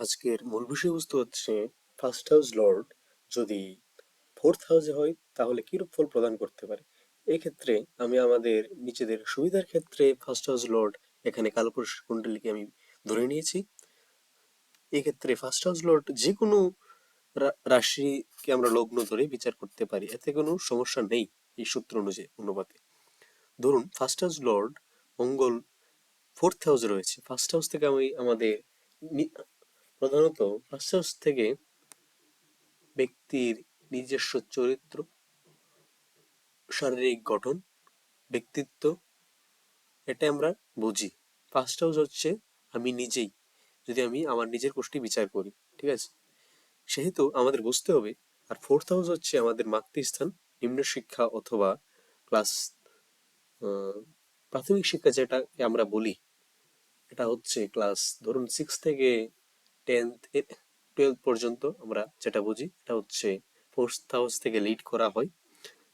আজকের মূল বিষয়বস্তু হচ্ছে ফার্স্ট হাউস লর্ড যদি ফোর্থ হাউসে হয় তাহলে কিরূপ ফল প্রদান করতে পারে। এক্ষেত্রে আমি আমাদের নিজেদের সুবিধার ক্ষেত্রে ফার্স্ট হাউস লর্ড এখানে কালপুরুষ কুণ্ডলীকে আমি ধরে নিয়েছি। এক্ষেত্রে ফার্স্ট হাউস লর্ড যে কোনো রাশিকে আমরা লগ্ন ধরে বিচার করতে পারি, এতে কোনো সমস্যা নেই। এই সূত্র অনুপাতে ধরুন ফার্স্ট হাউস লর্ড মঙ্গল ফোর্থ হাউসে রয়েছে। ফার্স্ট হাউস থেকে আমি আমাদের প্রধানত ফার্স্ট হাউস থেকে ব্যক্তির নিজস্ব চরিত্র, শারীরিক গঠন, ব্যক্তিত্ব, এটা আমরা বুঝি। ফার্স্ট হাউস হচ্ছে আমি নিজেই, যদি আমি আমার নিজের গোষ্ঠী বিচার করি, ঠিক আছে, সেহেতু আমাদের বুঝতে হবে। আর ফোর্থ হাউস হচ্ছে আমাদের মাতৃস্থান, নিম্ন শিক্ষা অথবা ক্লাস প্রাথমিক শিক্ষা যেটাকে আমরা বলি, এটা হচ্ছে ক্লাস ধরুন 6 থেকে 10th 12th পর্যন্ত আমরা যেটা বুঝি, এটা হচ্ছে ফোর্থ হাউস থেকে লিড করা হয়।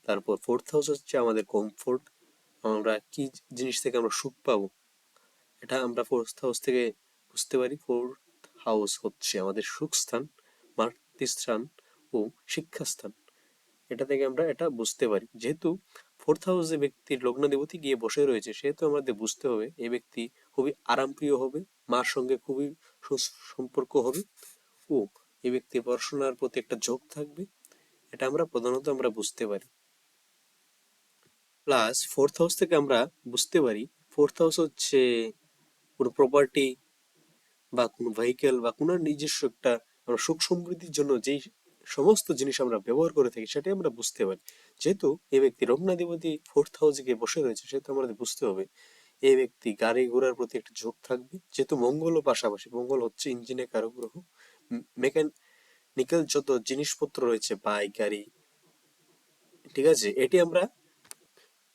তারপর ফোর্থ হাউস হচ্ছে আমাদের কমফোর্ট, আমরা কি জিনিস থেকে আমরা সুখ পাবো, এটা আমরা ফোর্থ হাউস থেকে বুঝতে পারি। ফোর্থ হাউস হচ্ছে আমাদের সুখ স্থান, মাতৃস্থান ও শিক্ষাস্থান, এটা থেকে আমরা এটা বুঝতে পারি। যেহেতু ফোর্থ হাউসে ব্যক্তির লগ্নাধিপতি গিয়ে বসে রয়েছে, সেহেতু আমাদের বুঝতে হবে এই ব্যক্তি খুবই আরামপ্রিয় হবে, মার সঙ্গে খুবই সুসম্পর্ক হবে ও এই ব্যক্তির পড়াশোনার প্রতি একটা ঝোঁক থাকবে, এটা আমরা প্রধানত আমরা বুঝতে পারি। প্লাস ফোর্থ হাউস থেকে আমরা বুঝতে পারি ফোর্থ হাউস হচ্ছে কোনো প্রপার্টি বা কোনো ভেহিকেল বা কোনো নিজস্ব একটা আমরা সুখ সমৃদ্ধির জন্য যেই সমস্ত জিনিস আমরা ব্যবহার করে থাকি, সেটাই আমরা বুঝতে পারি। যেহেতু এই ব্যক্তি লগ্নাধিপতি ফোর্থ হাউসে গিয়ে বসে রয়েছে, সেহেতু আমাদের বুঝতে হবে এই ব্যক্তি গাড়ি ঘোড়ার প্রতি একটা ঝোঁক থাকবে। যেহেতু মঙ্গলও পাশাপাশি, মঙ্গল হচ্ছে ইঞ্জিনের কারক গ্রহ, মেকানিক্যাল যত জিনিসপত্র রয়েছে, বাইক গাড়ি, ঠিক আছে, এটি আমরা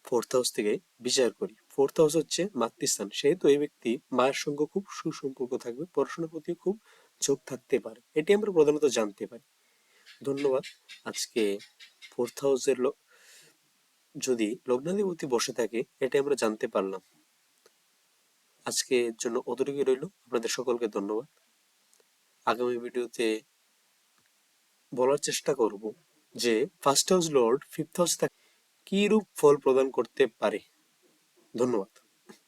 ফোর্থ হাউস থেকে বিচার করি। ফোর্থ হাউস হচ্ছে মাতৃস্থান, সেহেতু এই ব্যক্তি মায়ের সঙ্গে খুব সুসম্পর্ক থাকবে, পড়াশোনার প্রতি খুব ঝোঁক থাকতে পারে, এটি আমরা প্রধানত জানতে পারি। ধন্যবাদ। আজকে ফোর্থ হাউসের যদি লগ্নাধিপতি বসে থাকে, এটা আমরা জানতে পারলাম। আজকের জন্য অতটুকুই রইল। আপনাদের সকলকে ধন্যবাদ। আগামী ভিডিওতে বলার চেষ্টা করব যে first house Lord fifth house কি রূপ ফল প্রদান করতে পারে। ধন্যবাদ।